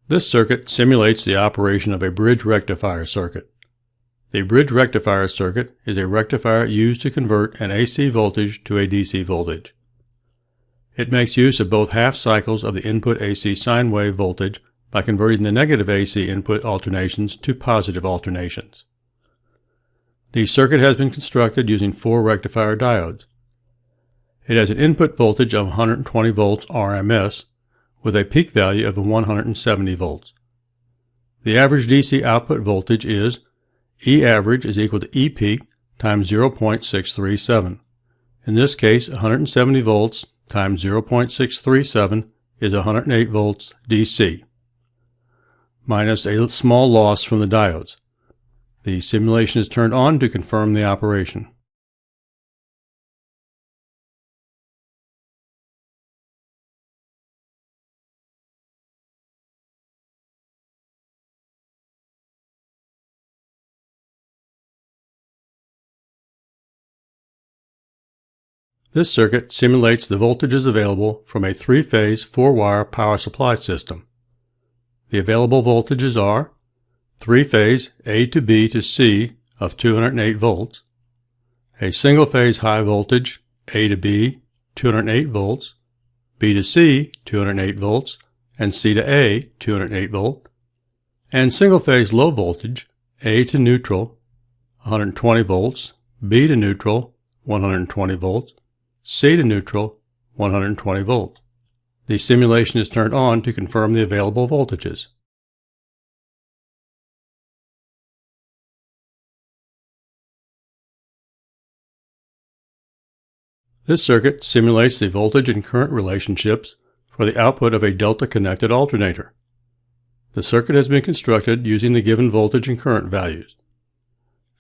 This circuit simulates the operation of a bridge rectifier circuit. The bridge rectifier circuit is a rectifier used to convert an AC voltage to a DC voltage. It makes use of both half cycles of the input AC sine wave voltage by converting the negative AC input alternations to positive alternations. The circuit has been constructed using 4 rectifier diodes. It has an input voltage of 120 volts RMS with a peak value of 170 volts. The average DC output voltage is E average is equal to E peak times 0.637. In this case, 170 volts times 0.637 is 108 volts DC, minus a small loss from the diodes. The simulation is turned on to confirm the operation. This circuit simulates the voltages available from a 3-phase 4-wire power supply system. The available voltages are 3-phase A to B to C of 208 volts, a single-phase high voltage A to B 208 volts, B to C 208 volts, and C to A 208 volt, and single-phase low voltage A to neutral 120 volts, B to neutral 120 volts, C to neutral 120 volts. The simulation is turned on to confirm the available voltages. This circuit simulates the voltage and current relationships for the output of a delta-connected alternator. The circuit has been constructed using the given voltage and current values.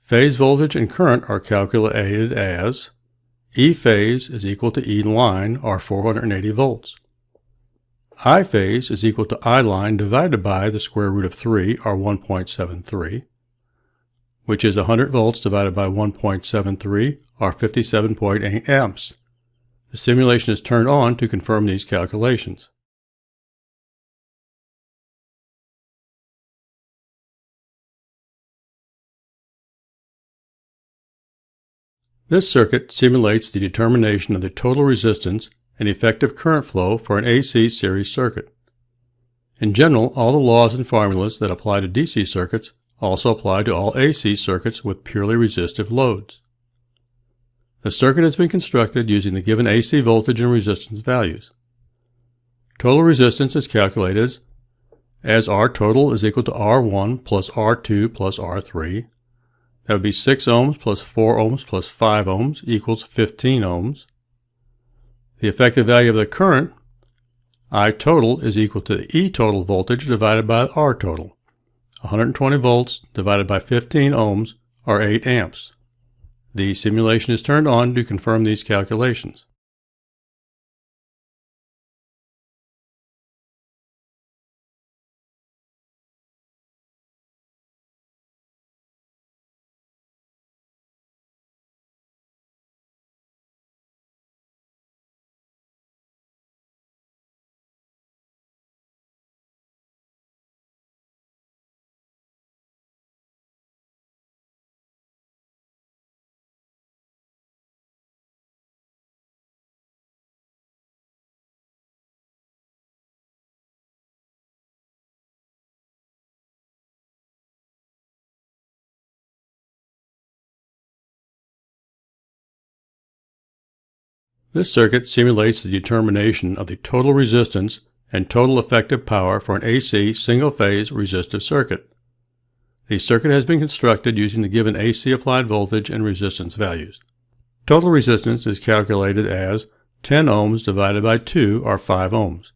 Phase voltage and current are calculated as E phase is equal to E line, or 480 volts. I phase is equal to I line divided by the square root of 3, or 1.73, which is 100 volts divided by 1.73, or 57.8 amps. The simulation is turned on to confirm these calculations. This circuit simulates the determination of the total resistance and effective current flow for an AC series circuit. In general, all the laws and formulas that apply to DC circuits also apply to all AC circuits with purely resistive loads. The circuit has been constructed using the given AC voltage and resistance values. Total resistance is calculated as R total is equal to R1 plus R2 plus R3. That would be 6 ohms plus 4 ohms plus 5 ohms equals 15 ohms. The effective value of the current, I total, is equal to the E total voltage divided by R total. 120 volts divided by 15 ohms, or 8 amps. The simulation is turned on to confirm these calculations. This circuit simulates the determination of the total resistance and total effective power for an AC single-phase resistive circuit. The circuit has been constructed using the given AC applied voltage and resistance values. Total resistance is calculated as 10 ohms divided by 2, or 5 ohms.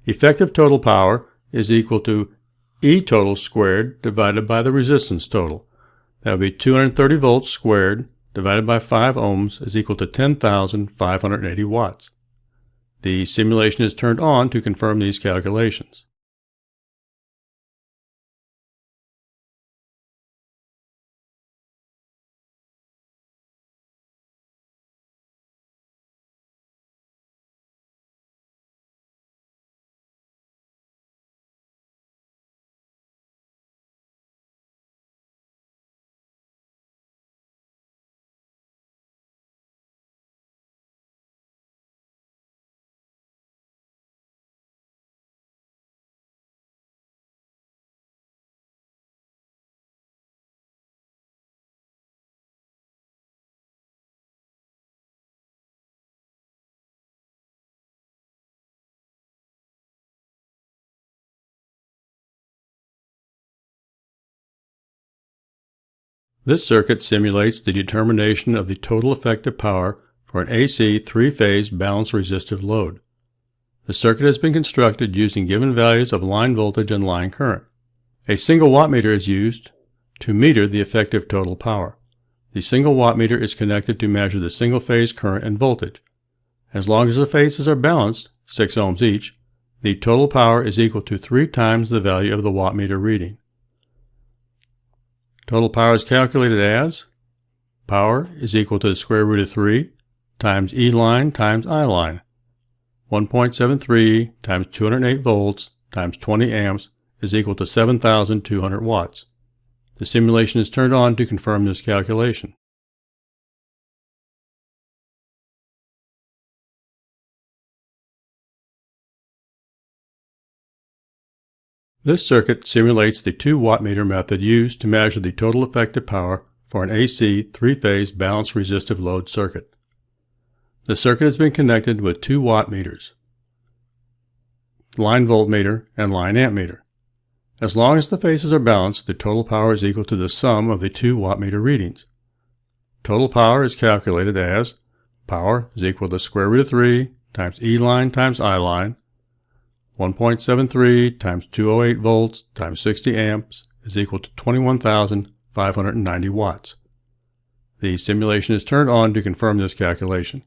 Effective total power is equal to E total squared divided by the resistance total. That would be 230 volts squared divided by 5 ohms is equal to 10,580 watts. The simulation is turned on to confirm these calculations. This circuit simulates the determination of the total effective power for an AC three-phase balanced resistive load. The circuit has been constructed using given values of line voltage and line current. A single wattmeter is used to meter the effective total power. The single wattmeter is connected to measure the single-phase current and voltage. As long as the phases are balanced, 6 ohms each, the total power is equal to 3 times the value of the wattmeter reading. Total power is calculated as power is equal to the square root of 3 times E line times I line. 1.73 times 208 volts times 20 amps is equal to 7,200 watts. The simulation is turned on to confirm this calculation. This circuit simulates the 2 wattmeter method used to measure the total effective power for an AC three-phase balanced resistive load circuit. The circuit has been connected with 2 wattmeters, line voltmeter and line ammeter. As long as the phases are balanced, the total power is equal to the sum of the 2 wattmeter readings. Total power is calculated as power is equal to the square root of 3 times E line times I line. 1.73 times 208 volts times 60 amps is equal to 21,590 watts. The simulation is turned on to confirm this calculation.